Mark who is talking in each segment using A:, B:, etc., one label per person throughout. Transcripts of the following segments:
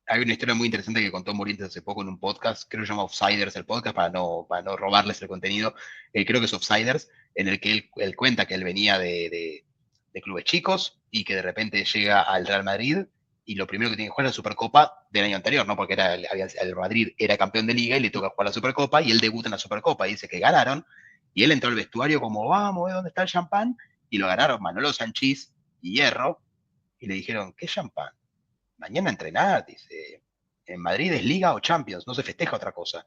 A: Hay una historia muy interesante que contó Morientes hace poco en un podcast, creo que se llama Offsiders el podcast, para no robarles el contenido. Creo que es Offsiders, en el que él cuenta que él venía de clubes chicos y que de repente llega al Real Madrid y lo primero que tiene que jugar es la Supercopa del año anterior, ¿no? Porque el Madrid era campeón de liga y le toca jugar la Supercopa y él debuta en la Supercopa y dice que ganaron y él entró al vestuario como, vamos, ¿dónde está el champán? Y lo ganaron Manolo Sanchís y Hierro y le dijeron, ¿qué champán? Mañana entrenar, dice, en Madrid es Liga o Champions, no se festeja otra cosa.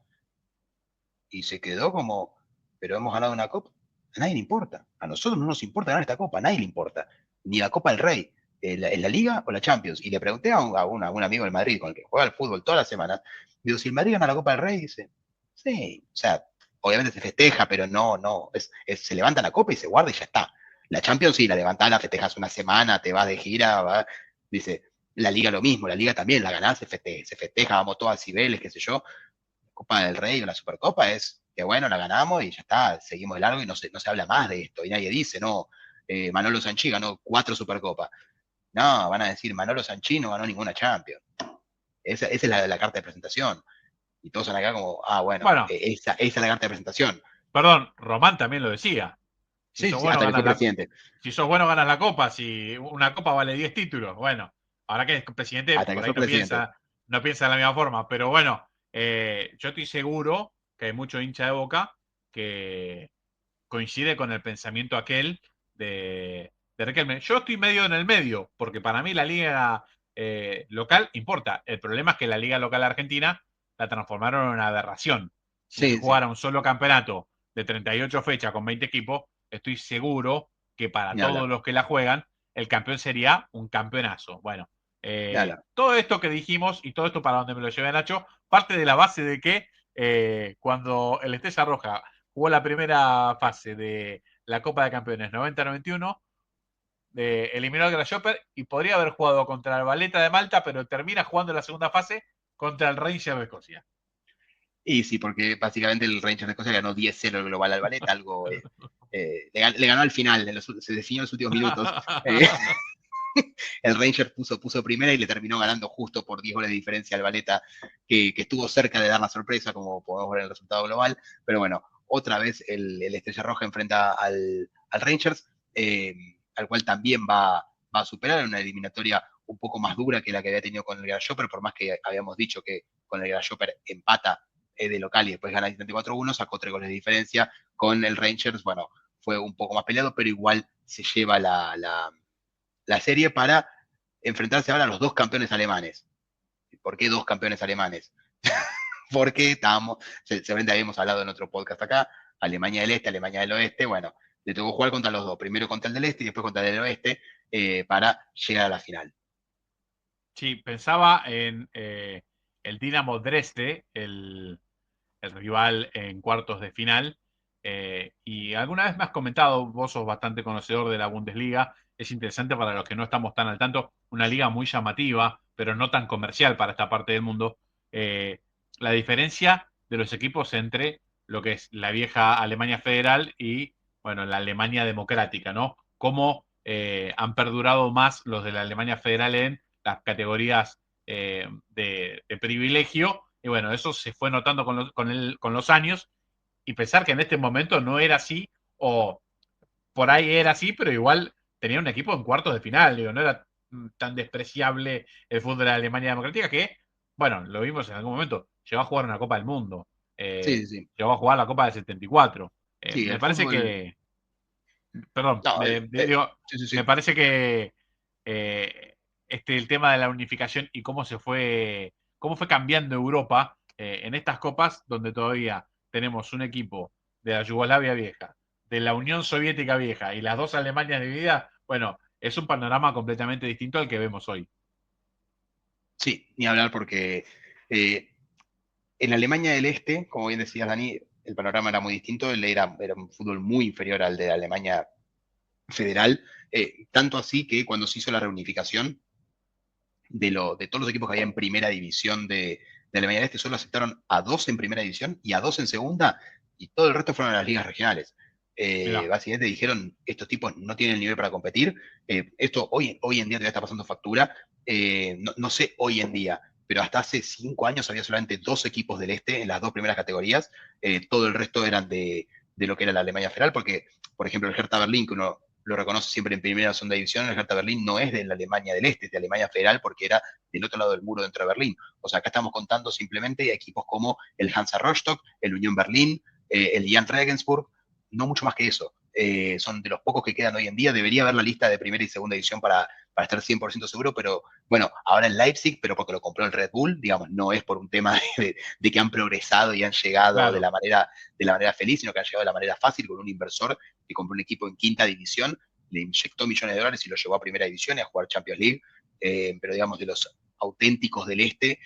A: Y se quedó como, pero hemos ganado una copa, a nadie le importa, a nosotros no nos importa ganar esta copa, a nadie le importa, ni la Copa del Rey, en la Liga o la Champions. Y le pregunté a un amigo del Madrid con el que juega al fútbol todas las semanas, digo, si el Madrid gana la Copa del Rey, dice, sí, o sea, obviamente se festeja, pero no, se levanta la copa y se guarda y ya está. La Champions sí, la levantás, la festejas una semana, te vas de gira, dice, la Liga lo mismo, la Liga también, la ganás, se festeja, vamos todos a Cibeles, qué sé yo. Copa del Rey o la Supercopa es que bueno, la ganamos y ya está, seguimos de largo y no se habla más de esto. Y nadie dice, no, Manolo Sanchí ganó 4 Supercopas. No, van a decir, Manolo Sanchí no ganó ninguna Champions. Esa es la carta de presentación. Y todos son acá como, bueno,
B: Bueno,
A: esa es la carta de presentación.
B: perdón, Román también lo decía. Si
A: Sí,
B: sos
A: sí,
B: bueno,
A: hasta que fue
B: ganas la,
A: presidente.
B: si sos bueno, ganas la copa. Si una copa vale 10 títulos, bueno, ahora que es presidente,
A: Hasta que
B: por ahí
A: fue presidente.
B: no piensa de la misma forma. Pero bueno, yo estoy seguro que hay mucho hincha de Boca que coincide con el pensamiento aquel de Riquelme. Yo estoy medio en el medio, porque para mí la liga local importa. El problema es que la liga local argentina la transformaron en una aberración. Si se
A: Sí, sí,
B: jugara un solo campeonato de 38 fechas con 20 equipos, estoy seguro que para
A: ni
B: todos
A: hablar,
B: los que la juegan, el campeón sería un campeonazo. Bueno,
A: ni hablar.
B: todo esto que dijimos y todo esto para donde me lo llevé Nacho, parte de la base de que cuando el Estrella Roja jugó la primera fase de la Copa de Campeones 90-91, eliminó al Grasshopper y podría haber jugado contra el Valeta de Malta, pero termina jugando la segunda fase contra el Ranger de Escocia.
A: Y sí, porque básicamente el Rangers de Escocia ganó 10-0 el global al Ballet, algo le ganó al final, se definió en los últimos minutos. Eh, el Rangers puso primera y le terminó ganando justo por 10 goles de diferencia al Valeta, que estuvo cerca de dar la sorpresa, como podemos ver en el resultado global. Pero bueno, otra vez el Estrella Roja enfrenta al Rangers, al cual también va a superar en una eliminatoria un poco más dura que la que había tenido con el Grasshopper, por más que habíamos dicho que con el Grasshopper empata de local y después gana 74-1, sacó 3 goles de diferencia. Con el Rangers, bueno, fue un poco más peleado, pero igual se lleva la serie para enfrentarse ahora a los dos campeones alemanes. ¿Por qué dos campeones alemanes? Porque seguramente habíamos hablado en otro podcast acá, Alemania del Este, Alemania del Oeste, bueno, le tocó jugar contra los dos, primero contra el del Este y después contra el del Oeste, para llegar a la final.
B: Sí, pensaba en el Dinamo Dresde, el rival en cuartos de final. Y alguna vez me has comentado, vos sos bastante conocedor de la Bundesliga, es interesante para los que no estamos tan al tanto, una liga muy llamativa, pero no tan comercial para esta parte del mundo. Eh, la diferencia de los equipos entre lo que es la vieja Alemania federal y, bueno, la Alemania democrática, ¿no? Cómo han perdurado más los de la Alemania federal en las categorías de privilegio. Y bueno, eso se fue notando con los años y pensar que en este momento no era así o por ahí era así, pero igual tenía un equipo en cuartos de final. Digo, no era tan despreciable el fútbol de la Alemania Democrática que, bueno, lo vimos en algún momento, llegó a jugar una Copa del Mundo,
A: Sí, sí,
B: llegó a jugar la Copa del 74.
A: sí,
B: Me
A: el
B: parece
A: fútbol,
B: que, perdón,
A: no,
B: digo,
A: sí, sí,
B: me
A: sí.
B: parece que el tema de la unificación y cómo fue cambiando Europa en estas copas, donde todavía tenemos un equipo de la Yugoslavia vieja, de la Unión Soviética vieja y las dos Alemanias divididas, bueno, es un panorama completamente distinto al que vemos hoy.
A: Sí, ni hablar porque eh, en Alemania del Este, como bien decías, Dani, el panorama era muy distinto, era un fútbol muy inferior al de la Alemania federal, tanto así que cuando se hizo la reunificación de todos los equipos que había en primera división de Alemania del Este, solo aceptaron a dos en primera división y a dos en segunda, y todo el resto fueron a las ligas regionales.
B: Mirá,
A: Básicamente dijeron, estos tipos no tienen el nivel para competir, esto hoy en día todavía está pasando factura, no sé hoy en día, pero hasta hace 5 años había solamente 2 equipos del este en las 2 primeras categorías. Todo el resto eran de lo que era la Alemania Federal, porque, por ejemplo, el Hertha Berlín, que uno lo reconoce siempre en primera o segunda división, el Hertha Berlín no es de la Alemania del Este, es de Alemania Federal porque era del otro lado del muro dentro de Berlín. O sea, acá estamos contando simplemente equipos como el Hansa Rostock, el Unión Berlín, el Jan Regensburg, no mucho más que eso. Son de los pocos que quedan hoy en día. Debería haber la lista de primera y segunda división para estar 100% seguro, pero bueno, ahora en Leipzig, pero porque lo compró el Red Bull, digamos, no es por un tema de que han progresado y han llegado
B: Claro.
A: de la manera feliz, sino que han llegado de la manera fácil con un inversor que compró un equipo en quinta división, le inyectó millones de dólares y lo llevó a primera división y a jugar Champions League. Pero digamos, de los auténticos del este,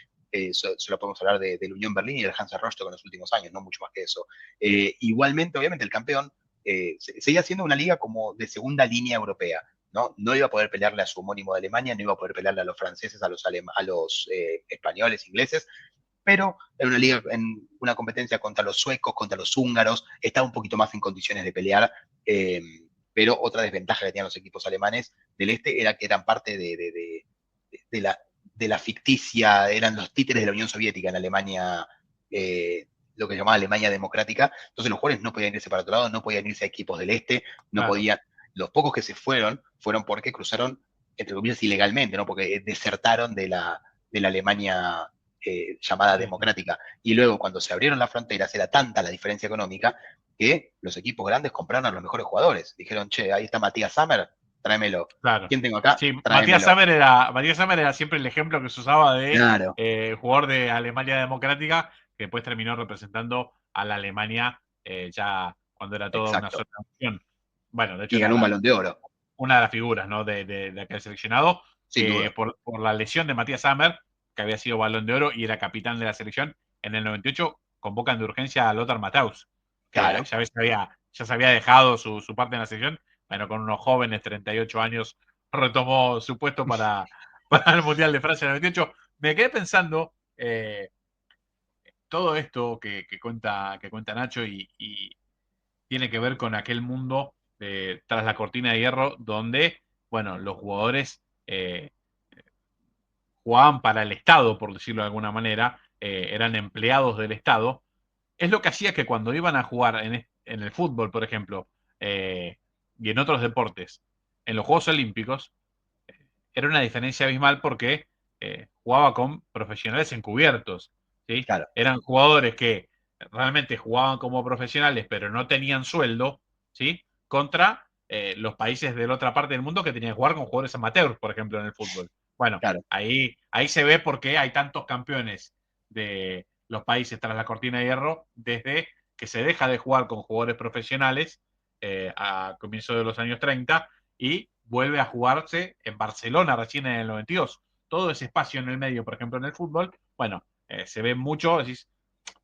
A: solo podemos hablar del Unión Berlín y del Hansa Rostock en los últimos años, no mucho más que eso. Igualmente, obviamente, el campeón seguía siendo una liga como de segunda línea europea. No iba a poder pelearle a su homónimo de Alemania, no iba a poder pelearle a los franceses, a los españoles, ingleses, pero en una liga, en una competencia contra los suecos, contra los húngaros, estaba un poquito más en condiciones de pelear, eh, pero otra desventaja que tenían los equipos alemanes del este era que eran parte de la, de la ficticia, eran los títeres de la Unión Soviética en Alemania, lo que se llamaba Alemania Democrática. Entonces los jugadores no podían irse para otro lado, no podían irse a equipos del este, no
B: Claro.
A: podían. Los pocos que se fueron porque cruzaron, entre comillas, ilegalmente, ¿no? Porque desertaron de la Alemania llamada
B: Sí, sí.
A: democrática. Y luego, cuando se abrieron las fronteras, era tanta la diferencia económica que los equipos grandes compraron a los mejores jugadores. Dijeron, che, ahí está Matías Sammer, tráemelo.
B: Claro.
A: ¿Quién tengo acá?
B: Sí,
A: Tráemelo.
B: Matías Sammer era siempre el ejemplo que se usaba de
A: Claro,
B: jugador de Alemania Democrática, que después terminó representando a la Alemania ya cuando era toda una sola
A: exacto.
B: nación. Bueno, de hecho
A: Y
B: era
A: ganó un Balón de Oro,
B: una de las figuras, ¿no? de aquel seleccionado,
A: sin
B: que
A: duda.
B: por la lesión de Matías Sammer, que había sido Balón de Oro y era capitán de la selección, en el 98 convocan de urgencia a Lothar Matthäus, que
A: Claro.
B: ya se había dejado su parte en la selección. Bueno, con unos jóvenes, 38 años, retomó su puesto para el Mundial de Francia del 98. Me quedé pensando, todo esto que cuenta Nacho y tiene que ver con aquel mundo tras la cortina de hierro donde, bueno, los jugadores jugaban para el Estado, por decirlo de alguna manera, eran empleados del Estado. Es lo que hacía que cuando iban a jugar en el fútbol, por ejemplo, y en otros deportes, en los Juegos Olímpicos, era una diferencia abismal porque jugaba con profesionales encubiertos, ¿sí?
A: Claro.
B: Eran jugadores que realmente jugaban como profesionales, pero no tenían sueldo, ¿sí? Contra los países de la otra parte del mundo que tenían que jugar con jugadores amateurs, por ejemplo, en el fútbol. Bueno,
A: Claro.
B: ahí se ve por qué hay tantos campeones de los países tras la cortina de hierro desde que se deja de jugar con jugadores profesionales a comienzos de los años 30 y vuelve a jugarse en Barcelona recién en el 92. Todo ese espacio en el medio, por ejemplo, en el fútbol, bueno, se ve mucho. Decís,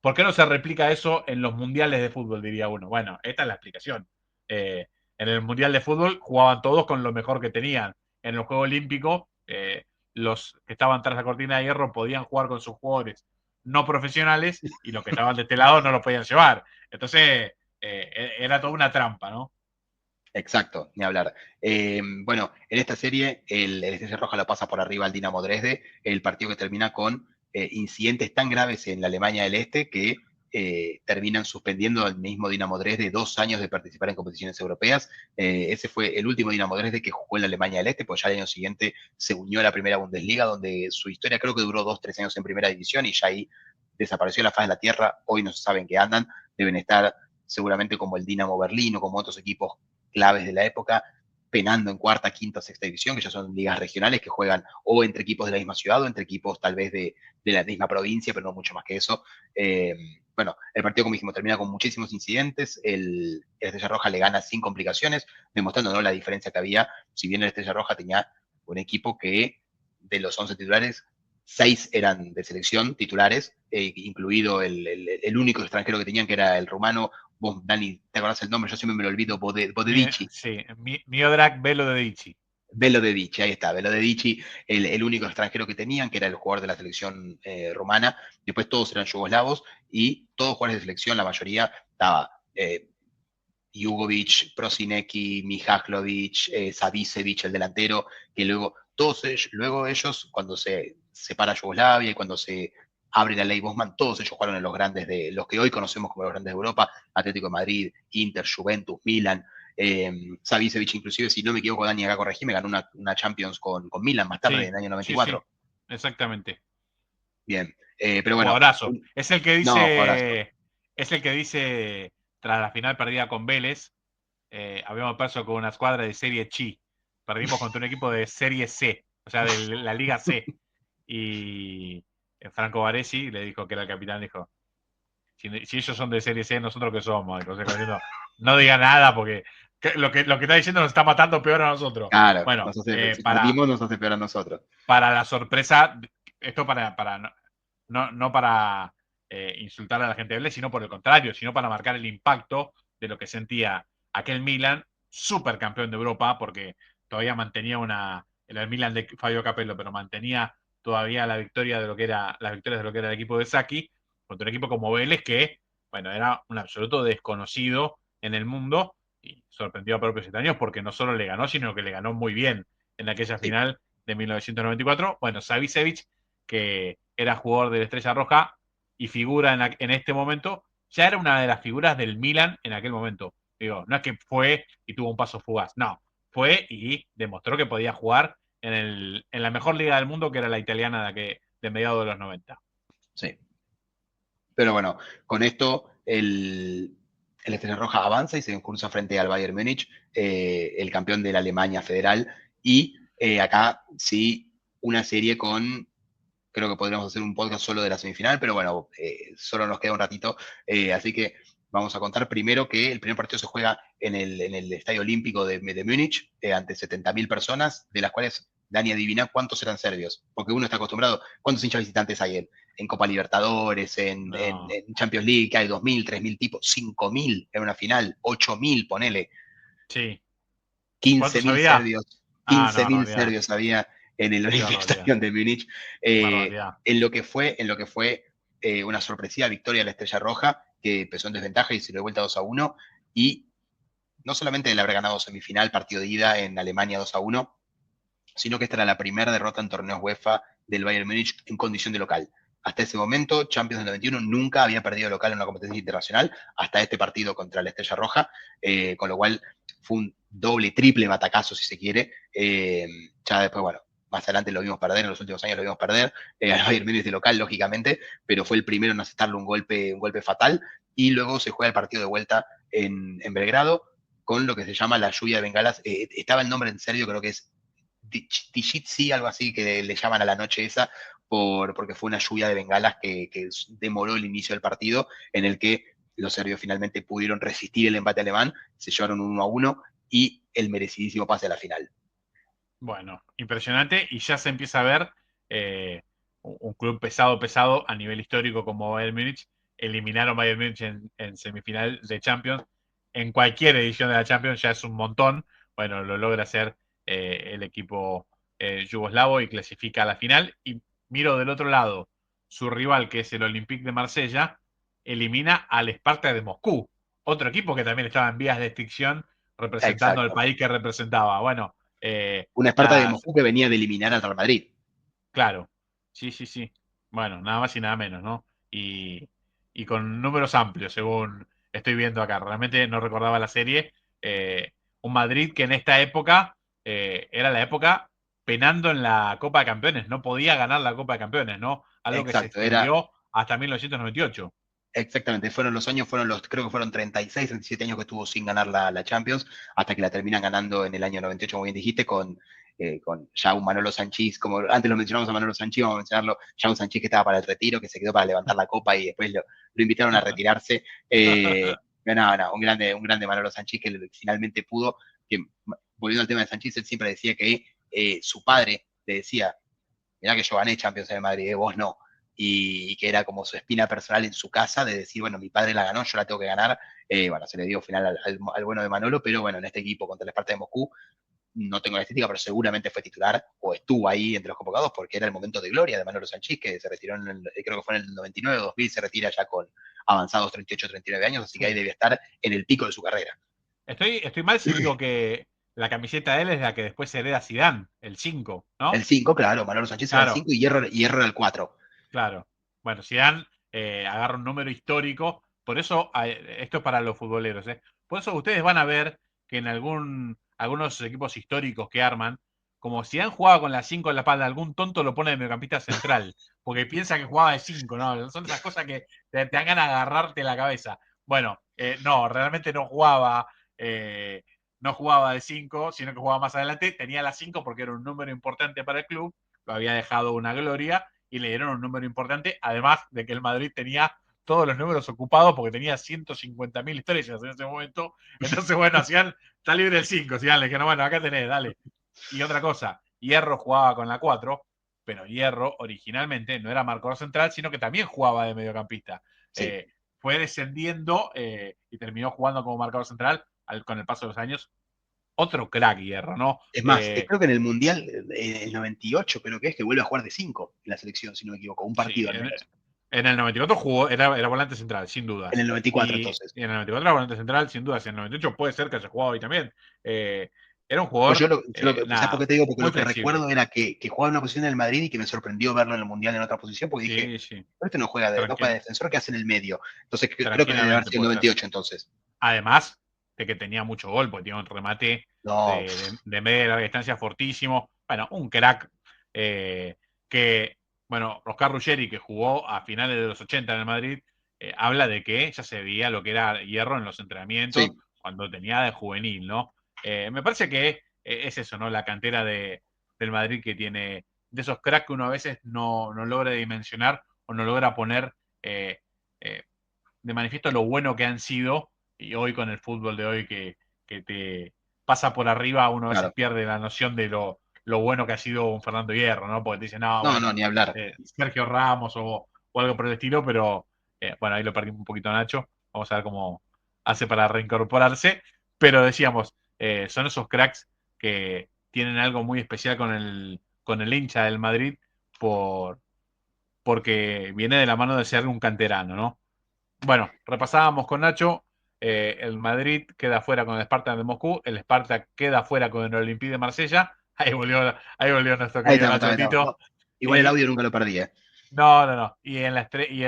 B: ¿por qué no se replica eso en los mundiales de fútbol? Diría uno. Bueno, esta es la explicación. En el mundial de fútbol jugaban todos con lo mejor que tenían. En el juego olímpico, los que estaban tras la cortina de hierro podían jugar con sus jugadores no profesionales y los que estaban de este lado no los podían llevar. Entonces, era toda una trampa, ¿no?
A: Exacto, ni hablar. Bueno, en esta serie el Estrella Roja lo pasa por arriba al Dinamo Dresde, el partido que termina con incidentes tan graves en la Alemania del Este que terminan suspendiendo al mismo Dinamo Dresde 2 años de participar en competiciones europeas. Ese fue el último Dinamo Dresde que jugó en la Alemania del Este, pues ya el año siguiente se unió a la primera Bundesliga, donde su historia creo que duró 2, 3 años en primera división y ya ahí desapareció la faz de la tierra. Hoy no se saben qué andan, deben estar seguramente como el Dinamo Berlín o como otros equipos claves de la época, penando en cuarta, quinta, sexta división, que ya son ligas regionales que juegan o entre equipos de la misma ciudad o entre equipos tal vez de la misma provincia, pero no mucho más que eso. Bueno, el partido, como dijimos, termina con muchísimos incidentes. El Estrella Roja le gana sin complicaciones, demostrando, ¿no?, la diferencia que había. Si bien el Estrella Roja tenía un equipo que de los 11 titulares, 6 eran de selección titulares, incluido el único extranjero que tenían, que era el rumano. Vos, Dani, ¿te acordás el nombre? Yo siempre me lo olvido, Bodedici.
B: Sí, Miodrag Velo de Dici.
A: Velo Dedici, ahí está, Velo Dedici, el único extranjero que tenían, que era el jugador de la selección romana. Después todos eran yugoslavos y todos jugadores de selección, la mayoría, estaba Jugovic, Prosinecki, Mihajlovic, Savicevic, el delantero, que luego ellos, cuando se separa Yugoslavia y cuando se abre la ley Bosman, todos ellos jugaron en los grandes de los que hoy conocemos como los grandes de Europa, Atlético de Madrid, Inter, Juventus, Milan, Savicevic inclusive, si no me equivoco, Dani, acá corregime, ganó una Champions con Milan más tarde, en
B: Sí,
A: el año
B: sí,
A: 94.
B: sí, exactamente.
A: Bien, pero bueno,
B: Jugadorazo. Es el que
A: no, jugadorazo.
B: dice, tras la final perdida con Vélez, habíamos perdido con una escuadra de Serie C. Perdimos contra un equipo de Serie C, o sea, de la Liga C. Y Franco Baresi le dijo, que era el capitán, dijo, si ellos son de Serie C, ¿nosotros qué somos? Entonces, como diciendo, no diga nada porque lo que está diciendo nos está matando peor a nosotros.
A: Claro,
B: Bueno,
A: si perdimos nos hace peor a nosotros.
B: para la sorpresa, esto no para insultar a la gente de Vélez, sino por el contrario, sino para marcar el impacto de lo que sentía aquel Milan, supercampeón de Europa, porque todavía mantenía era el Milan de Fabio Capello, pero mantenía todavía las victorias de lo que era el equipo de Sacchi, contra un equipo como Vélez, que, bueno, era un absoluto desconocido en el mundo, y sorprendió a propios italianos porque no solo le ganó, sino que le ganó muy bien en aquella
A: Sí.
B: final de 1994. Bueno, Savicevic, que era jugador de la Estrella Roja y figura en este momento, ya era una de las figuras del Milan en aquel momento. Digo, no es que fue y tuvo un paso fugaz, no, fue y demostró que podía jugar en la mejor liga del mundo, que era la italiana de mediados de los 90.
A: Sí. Pero bueno, con esto el Estrella Roja avanza y se impulsa frente al Bayern Múnich, el campeón de la Alemania Federal. Y acá sí, una serie con, creo que podríamos hacer un podcast solo de la semifinal, pero bueno, solo nos queda un ratito. Así que vamos a contar primero que el primer partido se juega en el Estadio Olímpico de Múnich, ante 70.000 personas, de las cuales, Dani, adivina cuántos eran serbios, porque uno está acostumbrado, ¿cuántos hinchas visitantes hay en Copa Libertadores,
B: No,
A: en Champions League, que hay 2.000, 3.000 tipos, 5.000 en una final, 8.000, ponele,
B: sí. ¿Cuántos
A: 15.000
B: había?
A: serbios,
B: Ah, no,
A: 15.000
B: barbaridad.
A: serbios había en el
B: Qué
A: Olympic
B: barbaridad.
A: Stadium de Múnich, eh,
B: Barbaridad.
A: en lo que fue una sorpresiva victoria de la Estrella Roja, que empezó en desventaja y se dio de vuelta 2-1, y no solamente el haber ganado semifinal, partido de ida en Alemania 2-1, sino que esta era la primera derrota en torneos UEFA del Bayern Múnich en condición de local. Hasta ese momento, Champions del 91 nunca había perdido local en una competencia internacional, hasta este partido contra la Estrella Roja, con lo cual fue un doble, triple batacazo, si se quiere. Ya después, bueno, más adelante lo vimos perder, en los últimos años lo vimos perder, al Bayern Múnich de local, lógicamente, pero fue el primero en aceptarle un golpe fatal, y luego se juega el partido de vuelta en Belgrado, con lo que se llama la lluvia de bengalas. Estaba el nombre en serio, creo que es Dijitsi, algo así que le llaman a la noche esa, porque fue una lluvia de bengalas que demoró el inicio del partido, en el que los serbios finalmente pudieron resistir el empate alemán, se llevaron un 1-1 y el merecidísimo pase a la final.
B: Bueno, impresionante. Y ya se empieza a ver un club pesado a nivel histórico como Bayern Múnich. Eliminaron Bayern Múnich en semifinal de Champions. En cualquier edición de la Champions ya es un montón. Bueno, lo logra hacer el equipo yugoslavo y clasifica a la final. Y miro del otro lado, su rival, que es el Olympique de Marsella, elimina al Spartak de Moscú. Otro equipo que también estaba en vías de extinción representando al
A: Exacto.
B: país que representaba. Bueno,
A: Una Esparta de
B: nada,
A: Moscú que venía de eliminar al Real Madrid.
B: claro. Sí, sí, sí. Bueno, nada más y nada menos, ¿no? Y con números amplios, según estoy viendo acá. Realmente no recordaba la serie. Un Madrid que en esta época era la época penando en la Copa de Campeones. No podía ganar la Copa de Campeones, ¿no? Algo que se
A: Exacto, era
B: extendió hasta 1998.
A: exactamente, creo que fueron 36, 37 años que estuvo sin ganar la Champions, hasta que la terminan ganando en el año 98, como bien dijiste, con ya un Manolo Sanchís, como antes lo mencionamos a Manolo Sanchís, vamos a mencionarlo, ya un Sanchís que estaba para el retiro, que se quedó para levantar la copa y después lo invitaron a retirarse. No, un grande Manolo Sanchís que finalmente pudo, que volviendo al tema de Sanchís, él siempre decía que su padre le decía, mirá que yo gané Champions en el Madrid, vos no. Y que era como su espina personal en su casa de decir, bueno, mi padre la ganó, yo la tengo que ganar. Bueno, se le dio final al bueno de Manolo, pero bueno, en este equipo contra el Esparta de Moscú, no tengo la estética, pero seguramente fue titular o estuvo ahí entre los convocados porque era el momento de gloria de Manolo Sanchís, que se retiró, creo que fue en el 99 o 2000, se retira ya con avanzados 38, 39 años, así que ahí debe estar en el pico de su carrera.
B: Estoy mal si digo que la camiseta de él es la que después hereda Zidane, el 5,
A: El
B: ¿no?
A: 5, claro, Manolo Sánchez era el
B: Claro,
A: 5 y Hierro era el 4.
B: claro. Bueno, Zidane agarra un número histórico, por eso esto es para los futboleros, ¿eh? Por eso ustedes van a ver que en algunos equipos históricos que arman, como Zidane jugaba con la 5 en la espalda, algún tonto lo pone de mediocampista central, porque piensa que jugaba de 5, ¿no? Son esas cosas que te dan ganas de agarrarte la cabeza. Bueno, no, realmente eh, no jugaba de 5, sino que jugaba más adelante, tenía la 5 porque era un número importante para el club, lo había dejado una gloria, y le dieron un número importante, además de que el Madrid tenía todos los números ocupados porque tenía 150.000 estrellas en ese momento. Entonces, bueno, hacían, está libre el 5, le dijeron, bueno, acá tenés, dale. Y otra cosa, Hierro jugaba con la 4, pero Hierro originalmente no era marcador central, sino que también jugaba de mediocampista.
A: Sí.
B: Fue descendiendo y terminó jugando como marcador central con el paso de los años. Otro crack Hierro, ¿no?
A: Es más, creo que en el Mundial, el 98, creo que es que vuelve a jugar de 5 en la selección, si no me equivoco, un
B: Sí,
A: partido al menos.
B: en el 94 jugó, era volante central, sin
A: En
B: dudas.
A: el 94, entonces.
B: Y en el 94 era volante central, sin dudas. Y en el 98 puede ser que haya jugado hoy también. Era un
A: Pues
B: jugador,
A: ¿sabes por
B: nada,
A: qué te digo? Porque
B: muy
A: lo que
B: flexible.
A: recuerdo era que jugaba en una posición en el Madrid y que me sorprendió verlo en el Mundial en otra posición, porque dije,
B: Sí, sí,
A: pero este no juega de defensor, ¿qué hace en el medio? Entonces creo que debe haber
B: tranquilamente
A: sido el
B: puede ser.
A: 98 entonces.
B: Además de que tenía mucho gol, porque tenía un remate
A: No,
B: de media y larga distancia fortísimo. Bueno, un crack eh, que, bueno, Oscar Ruggeri, que jugó a finales de los 80 en el Madrid, habla de que ya se veía lo que era Hierro en los entrenamientos
A: sí,
B: cuando tenía de juvenil, ¿no? Me parece que es eso, ¿no? La cantera del Madrid que tiene de esos cracks que uno a veces no logra dimensionar o no logra poner eh, eh, de manifiesto lo bueno que han sido, y hoy con el fútbol de hoy que te pasa por arriba, uno a veces
A: claro.
B: pierde la noción de lo bueno que ha sido un Fernando Hierro, ¿no? Porque te dicen, no,
A: No, no,
B: bueno,
A: ni hablar.
B: Sergio Ramos o algo por el estilo, pero bueno, ahí lo perdimos un poquito Nacho. Vamos a ver cómo hace para reincorporarse. Pero decíamos, son esos cracks que tienen algo muy especial con el hincha del Madrid por, porque viene de la mano de ser un canterano, ¿no? Bueno, repasábamos con Nacho. El Madrid queda fuera con el Spartak de Moscú. El Spartak queda fuera con el Olympique de Marsella. Ahí volvió nuestro
A: Ahí
B: querido
A: estamos,
B: Nacho
A: estamos.
B: Tito.
A: No, igual el
B: Y
A: audio nunca lo perdí, ¿eh?
B: no, no, no. Y en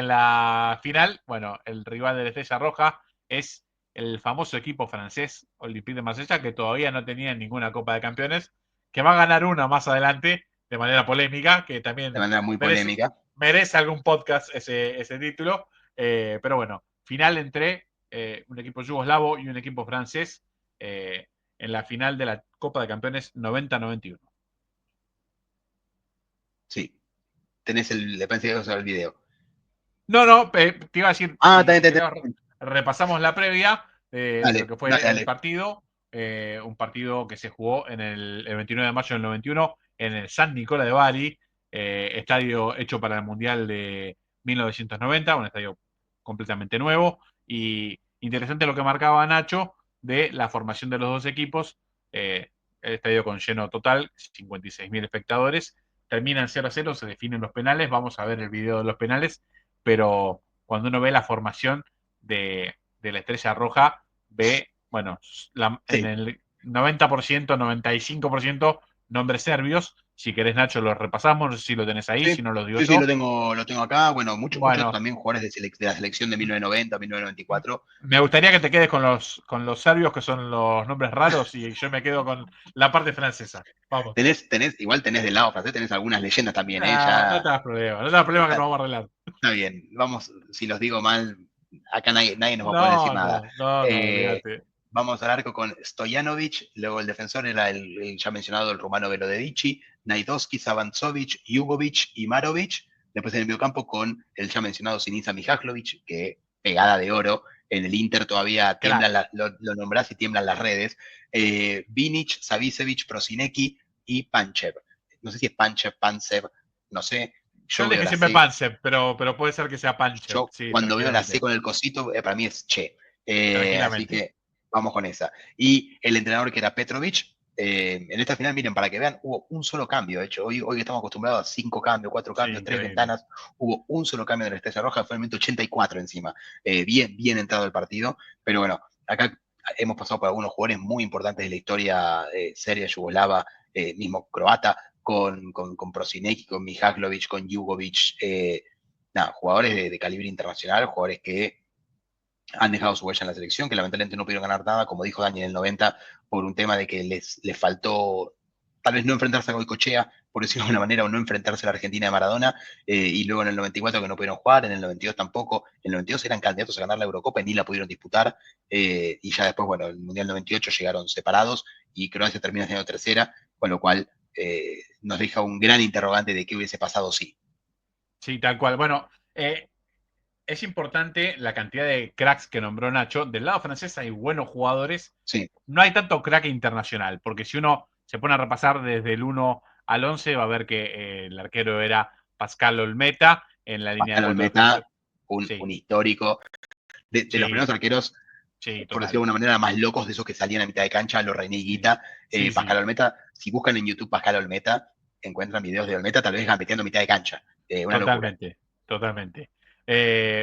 B: la final, bueno, el rival de la Estrella Roja es el famoso equipo francés Olympique de Marsella, que todavía no tenía ninguna Copa de Campeones, que va a ganar una más adelante de manera polémica, que
A: De
B: también
A: manera muy
B: merece,
A: polémica.
B: merece algún podcast ese título. Pero bueno, final entre un equipo yugoslavo y un equipo francés en la final de la Copa de Campeones 90-91.
A: Sí. Pensé que ibas a ver el video.
B: No, no, te iba a decir,
A: Ah,
B: si,
A: está bien,
B: si
A: está
B: querés,
A: bien.
B: repasamos la previa de lo
A: Dale,
B: que
A: dale,
B: fue el
A: dale.
B: partido. Un partido que se jugó el 29 de mayo del 91 en el San Nicola de Bari, estadio hecho para el Mundial de 1990, un estadio completamente nuevo. Y interesante lo que marcaba Nacho de la formación de los dos equipos. El estadio con lleno total, 56.000 espectadores. Terminan 0-0, se definen los penales. Vamos a ver el video de los penales, pero cuando uno ve la formación de la Estrella Roja, ve, bueno, en
A: Sí.
B: el 90%, 95% nombres serbios. Si querés, Nacho, los repasamos. No sé si lo tenés ahí,
A: Sí,
B: si no los digo
A: sí, sí, lo
B: yo.
A: tengo, lo tengo acá. Bueno, muchos
B: Bueno,
A: también jugadores de la selección de 1990, 1994.
B: me gustaría que te quedes con los serbios, que son los nombres raros, y yo me quedo con la parte francesa. Vamos.
A: Igual tenés del lado francés, tenés algunas leyendas también, ¿eh?
B: Nah, no
A: Ya
B: te das problema, no te das problema que
A: está,
B: nos vamos a arreglar.
A: está bien. Vamos, si los digo mal, acá nadie nos va a poder decir
B: No,
A: nada.
B: no, no, no,
A: Eh,
B: olvídate.
A: Vamos al arco con Stojanovic, luego el defensor era el ya mencionado el rumano Velodedici, Naidovski, Savantzovic, Jugovic y Marovic. Después en el mediocampo con el ya mencionado Sinisa Mihajlovic, que pegada de oro. En el Inter todavía
B: Crack.
A: lo nombrás y tiemblan las redes. Vinic, Savicevic, Prosinecki y Panchev. No sé si es Panchev, Pancev, no sé.
B: Yo
A: Yo
B: le
A: veo
B: dije
A: la
B: siempre
A: C.
B: Panchev, pero puede ser que sea Panchev.
A: Yo
B: Sí,
A: cuando veo la C
B: tranquilamente.
A: con el cosito, para mí es Che. Así
B: Tranquilamente.
A: que vamos con esa. Y el entrenador que era Petrovic, en esta final, miren, para que vean, hubo un solo cambio. De hecho, hoy estamos acostumbrados a 5 cambios, 4
B: Sí,
A: cambios, 3
B: increíble.
A: ventanas. Hubo un solo cambio de la Estrella Roja, fue en el minuto 84 encima. Bien entrado el partido. Pero bueno, acá hemos pasado por algunos jugadores muy importantes de la historia serbia, yugoslava, mismo croata, con Prosinecki, con Mihajlovic, con Jugovic, nada, jugadores de calibre internacional, jugadores que han dejado su huella en la selección, que lamentablemente no pudieron ganar nada, como dijo Dani en el 90, por un tema de que les faltó tal vez no enfrentarse a Goicoechea, por decirlo de alguna manera, o no enfrentarse a la Argentina de Maradona, y luego en el 94 que no pudieron jugar, en el 92 tampoco, en el 92 eran candidatos a ganar la Eurocopa y ni la pudieron disputar, y ya después, bueno, el Mundial 98 llegaron separados y Croacia termina siendo tercera, con lo cual nos deja un gran interrogante de qué hubiese pasado si.
B: Sí, tal cual. Bueno, es importante la cantidad de cracks que nombró Nacho. Del lado francés hay buenos jugadores.
A: Sí.
B: No hay tanto crack internacional, porque si uno se pone a repasar desde el 1 al 11, va a ver que el arquero era Pascal Olmeta en la línea de
A: Pascal
B: cuatro
A: Olmeta,
B: defensores.
A: un
B: Sí,
A: histórico, de los
B: sí,
A: primeros arqueros,
B: sí,
A: por decirlo
B: total.
A: de alguna manera, más locos de esos que salían a mitad de cancha, los René
B: Sí,
A: Higuita,
B: sí,
A: Pascal
B: sí,
A: Olmeta, si buscan en YouTube Pascal Olmeta, encuentran videos de Olmeta tal vez gambeteando a mitad de cancha. Una locura.
B: totalmente, totalmente.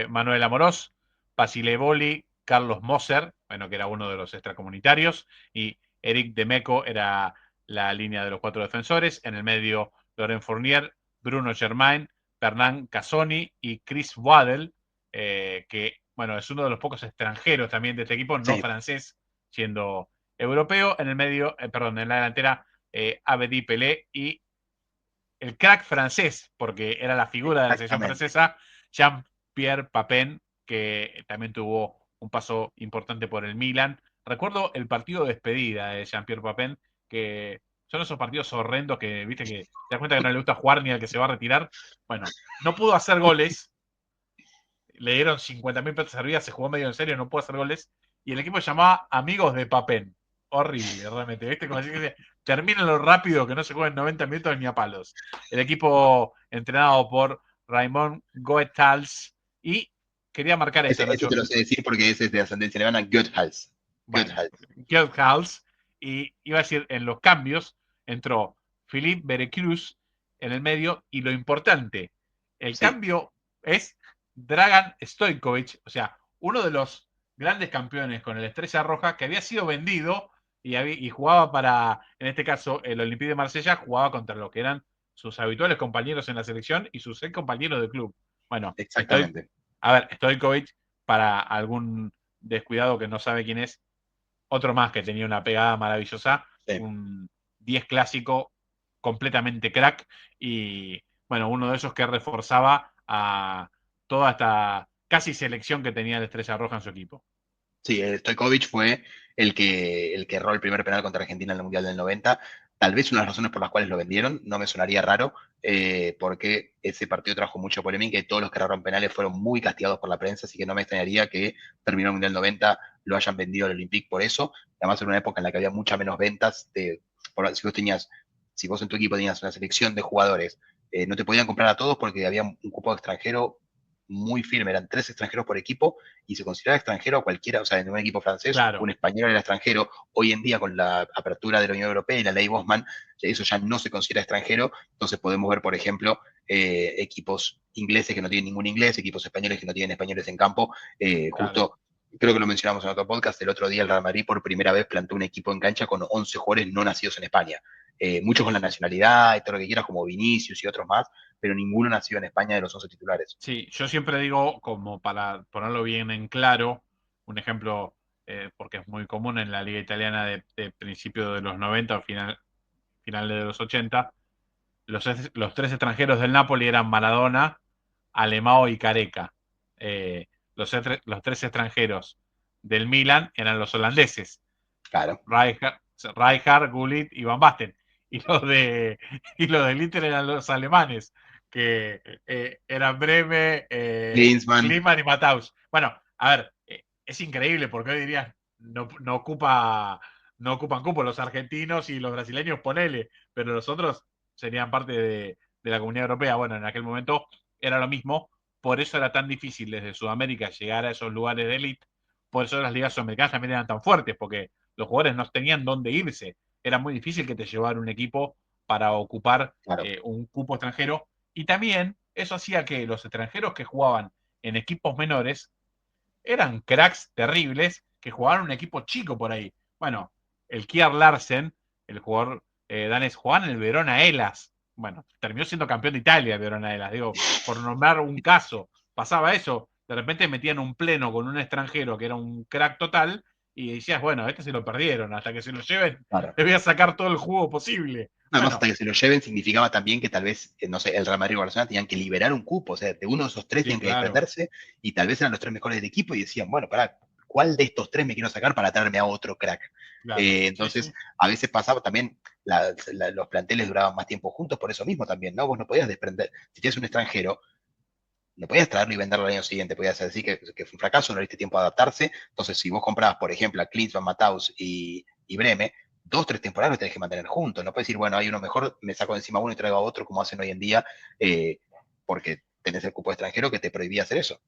B: Manuel Amorós, Basile Boli, Carlos Moser, bueno, que era uno de los extracomunitarios, y Eric Demeco era la línea de los cuatro defensores. En el medio, Laurent Fournier, Bruno Germain, Fernand Casoni y Chris Waddell, que, bueno, es uno de los pocos extranjeros también de este equipo, no
A: Sí,
B: francés, siendo europeo. En el medio, perdón, en la delantera, Abedi Pelé y el crack francés, porque era la figura de la selección
A: exactamente.
B: francesa, Jean-Pierre Papin, que también tuvo un paso importante por el Milan. Recuerdo el partido de despedida de Jean-Pierre Papin, que son esos partidos horrendos que, viste, que te das cuenta que no le gusta jugar ni al que se va a retirar. Bueno, no pudo hacer goles, le dieron 50.000 pesos servidas, se jugó medio en serio, no pudo hacer goles, y el equipo se llamaba Amigos de Papén. Horrible, realmente. ¿Viste? Como decir que termínenlo rápido, que no se jueguen 90 minutos ni a palos. El equipo entrenado por Raymond Goethals. Y quería marcar esto,
A: Ese
B: Nacho.
A: te lo sé decir porque ese es de ascendencia alemana, Goethals.
B: Bueno,
A: Goethals.
B: Goethals. Y iba a decir, en los cambios entró Philippe Berecruz en el medio. Y lo importante, el
A: Sí,
B: cambio es Dragan Stojkovic, o sea, uno de los grandes campeones con el Estrella Roja que había sido vendido y jugaba para, en este caso, el Olympique de Marsella, jugaba contra lo que eran sus habituales compañeros en la selección y sus ex compañeros del club. Bueno,
A: exactamente.
B: a ver, Stojkovic, para algún descuidado que no sabe quién es, otro más que tenía una pegada maravillosa,
A: Sí.
B: un 10 clásico completamente crack y bueno, uno de esos que reforzaba a toda esta casi selección que tenía la Estrella Roja en su equipo.
A: Sí, Stojkovic fue el que erró el primer penal contra Argentina en el Mundial del 90. Tal vez una de las razones por las cuales lo vendieron, no me sonaría raro, porque ese partido trajo mucha polémica y todos los que erraron penales fueron muy castigados por la prensa, así que no me extrañaría que terminó el Mundial 90, lo hayan vendido al Olympique por eso. Además, en una época en la que había muchas menos ventas, si vos en tu equipo tenías una selección de jugadores, no te podían comprar a todos porque había un cupo extranjero muy firme, eran 3 extranjeros por equipo y se consideraba extranjero a cualquiera, o sea, en un equipo francés, un
B: Claro,
A: español era extranjero. Hoy en día, con la apertura de la Unión Europea y la ley Bosman, eso ya no se considera extranjero. Entonces podemos ver, por ejemplo, equipos ingleses que no tienen ningún inglés, equipos españoles que no tienen españoles en campo.
B: claro.
A: Justo, creo que lo mencionamos en otro podcast, el otro día el Real Madrid por primera vez plantó un equipo en cancha con 11 jugadores no nacidos en España. Muchos con
B: Sí,
A: la
B: sí.
A: nacionalidad y todo lo que quieras, como Vinicius y otros más, pero ninguno nació en España de los 11 titulares.
B: Sí, yo siempre digo, como para ponerlo bien en claro, un ejemplo, porque es muy común en la liga italiana de principios de los 90 o finales de los 80, los tres extranjeros del Napoli eran Maradona, Alemão y Careca. Los tres extranjeros del Milan eran los holandeses,
A: Claro.
B: Rijkaard, Gullit y Van Basten. Y los de y los del Inter eran los alemanes, que eran Breme,
A: Klinsmann.
B: Klinsmann y Matthaus. Bueno, a ver, es increíble porque hoy dirían no ocupan cupo los argentinos y los brasileños, ponele, pero los otros serían parte de la comunidad europea. Bueno, en aquel momento era lo mismo, por eso era tan difícil desde Sudamérica llegar a esos lugares de élite, por eso las ligas sudamericanas también eran tan fuertes, porque los jugadores no tenían dónde irse. Era muy difícil que te llevara un equipo para ocupar
A: Claro.
B: un cupo extranjero. Y también eso hacía que los extranjeros que jugaban en equipos menores eran cracks terribles que jugaban un equipo chico por ahí. Bueno, el Kiar Larsen, el jugador danés, jugaba en el Verona Hellas. Bueno, terminó siendo campeón de Italia el Verona Hellas. Digo, por nombrar un caso, pasaba eso. De repente metían un pleno con un extranjero que era un crack total y decías, bueno, este se lo perdieron, hasta que se lo lleven,
A: Claro.
B: le voy a sacar todo el jugo posible.
A: Además,
B: Bueno,
A: hasta que se lo lleven significaba también que tal vez, no sé, el Real Madrid o Barcelona tenían que liberar un cupo, o sea, de uno de esos tres
B: sí,
A: tenían que
B: claro,
A: desprenderse y tal vez eran los tres mejores del equipo y decían, bueno, pará, ¿cuál de estos tres me quiero sacar para traerme a otro crack?
B: claro. Sí,
A: Entonces,
B: sí,
A: a veces pasaba también, los planteles duraban más tiempo juntos por eso mismo también, ¿no? Vos no podías desprender, si tienes un extranjero, no podías traerlo y venderlo al año siguiente, podías decir que fue un fracaso, no le diste tiempo a adaptarse. Entonces, si vos comprabas, por ejemplo, a Klinsmann, Matthaus y Breme, 2, 3 temporadas los tenés que mantener juntos. No puedes decir, bueno, hay uno mejor, me saco de encima uno y traigo a otro, como hacen hoy en día, porque tenés el cupo extranjero que te prohibía hacer eso.